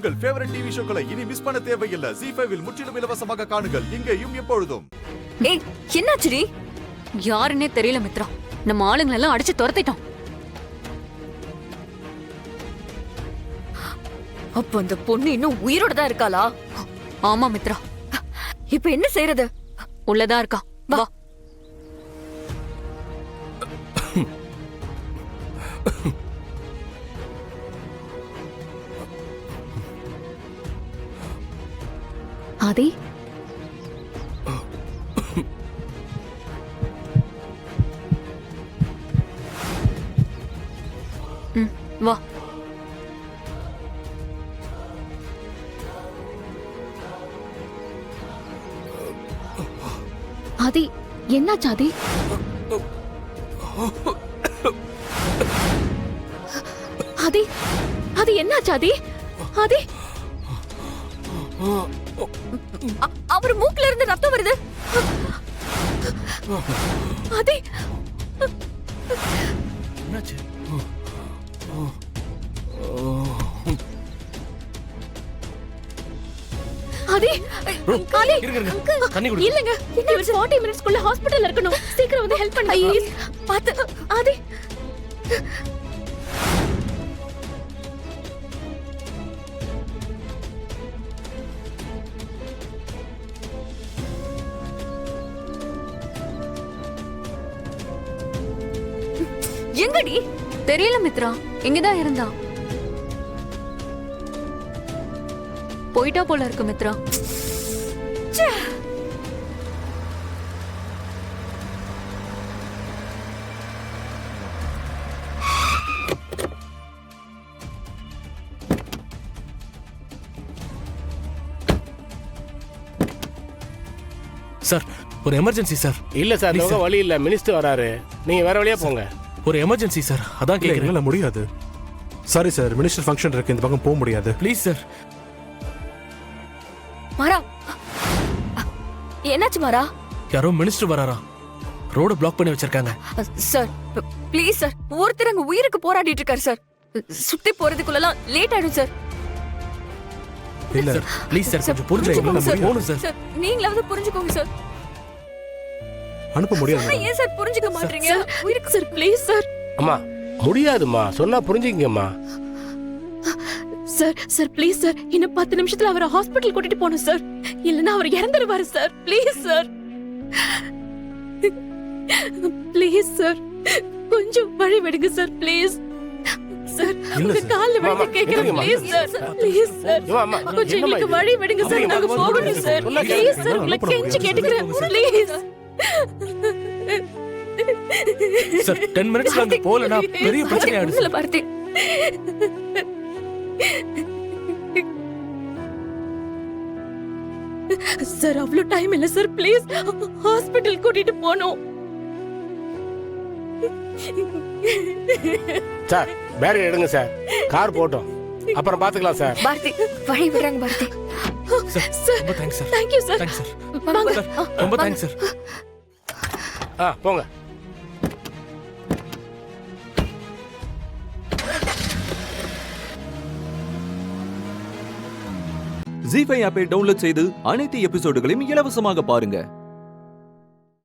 உங்கள் favourite TV ஷோக்களை இனி miss பண்ண தேவையில்லை. ZEE5 இல் முற்றிலும் இலவசமாக காணுங்கள். இங்கேயும் எப்பொழுதும். ஏய், என்னாச்சுடி? யாருன்னே தெரியல மித்ரா. நம்ம ஆளுங்களை எல்லாம் அடிச்சு துரத்திட்டோம். அப்ப அந்த பொண்ணு இன்னும் உயிரோட தான் இருக்காளா? ஆமா மித்ரா, இப்ப என்ன செய்யறது? உள்ளதா இருக்கா. வா. ஆதி, வா. ஆதி, என்னாச்சு ஆதி? ஆதி, ஆதி என்னாச்சு ஆதி? ஆதி, அவர் மூக்குல இருந்து ரத்தம் வருது. ஆதி, என்னாச்சு? ஆதி, ஆதி, தண்ணி குடி. இல்லங்க, இன்னும் 40 மினிட்ஸ்க்குள்ள ஹாஸ்பிடல்ல இருக்கணும். சீக்கிரம் வந்து ஹெல்ப் பண்ணுங்க ப்ளீஸ். பாத்து ஆதி. எங்கடி? தெரியல மித்ரா, இங்கதான் இருந்தா. போயிட்டா போல இருக்கு மித்ரா. சார், ஒரு எமர்ஜென்சி சார். இல்ல சார், Please, உங்க sir. வழி இல்ல, மினிஸ்டர் வராரு. நீங்க வேற வழியா போங்க. ஒரு எமர்ஜென்சி சார், அதான் கேக்குறேன். இல்ல முடியாது. சாரி சார், மினிஸ்டர் ஃபங்க்ஷன் இருக்கு, இந்த பக்கம் போக முடியாது. Please sir. மாரா, என்னாச்சு மாரா? யாரோ மினிஸ்டர் வராரா? ரோட பிளாக் பண்ணி வச்சிருக்காங்க. சார் ப்ளீஸ் சார், ஒருத்தர் அங்க உயிருக்கு போராடிட்டு இருக்காரு சார். சுத்தி போறதுக்குள்ளலாம் லேட் ஆயிடும் சார். இல்ல சார், ப்ளீஸ் சார், கொஞ்சம் புரிஞ்சுக்கோங்க புரிஞ்சுக்கோங்க. சார். போணும் சார். சார், நீங்களாவது புரிஞ்சுக்கோங்க சார். அனுப்ப முடியாது. ஏன் சார் புரிஞ்சுக்க மாட்டீங்க? உயிருக்கு சார், ப்ளீஸ் சார். அம்மா, முடியாதும்மா, சொன்னா புரிஞ்சுக்கங்கம்மா. சார் சார் ப்ளீஸ் சார், இன்னும் 10 நிமிஷத்துல அவரை ஹாஸ்பிடல் கூட்டிட்டு போகணும் சார். இல்லனா அவர் இறந்துருவாரு sir. Please sir, please sir, கொஞ்சம் வழி விடுங்க சார். ப்ளீஸ் சார், உங்க கால்ல விழுந்து கேக்குறேன். ப்ளீஸ் சார், ப்ளீஸ் சார், கொஞ்சம் எங்களுக்கு வழி விடுங்க சார். நாங்க போகணும் சார். ப்ளீஸ் சார், உங்களை கெஞ்சி கேட்டுக்கிறேன். ப்ளீஸ் சார், 10 மினிட்ஸ்ல அங்க போலனா பெரிய பிரச்சனை ஆயிடும். உங்களை பார்த்து சார், அவ்வளவு டைம் இல்ல சார். ப்ளீஸ் ஹாஸ்பிடல் கூட்டிட்டு போணும் சார். பேரியர் எடுங்க சார், கார் போட்டோம், அப்புறம் பாத்துக்கலாம் சார். பாரதி, வழி விடுறாங்க பாரதி. சார், ரொம்ப thanks sir. Thank you sir. Thanks sir. வாங்க. சார், ரொம்ப தேங்க்ஸ் சார். போங்க. ZEE5 ஆப்பை டவுன்லோட் செய்து அனைத்து எபிசோடுகளையும் இலவசமாக பாருங்க.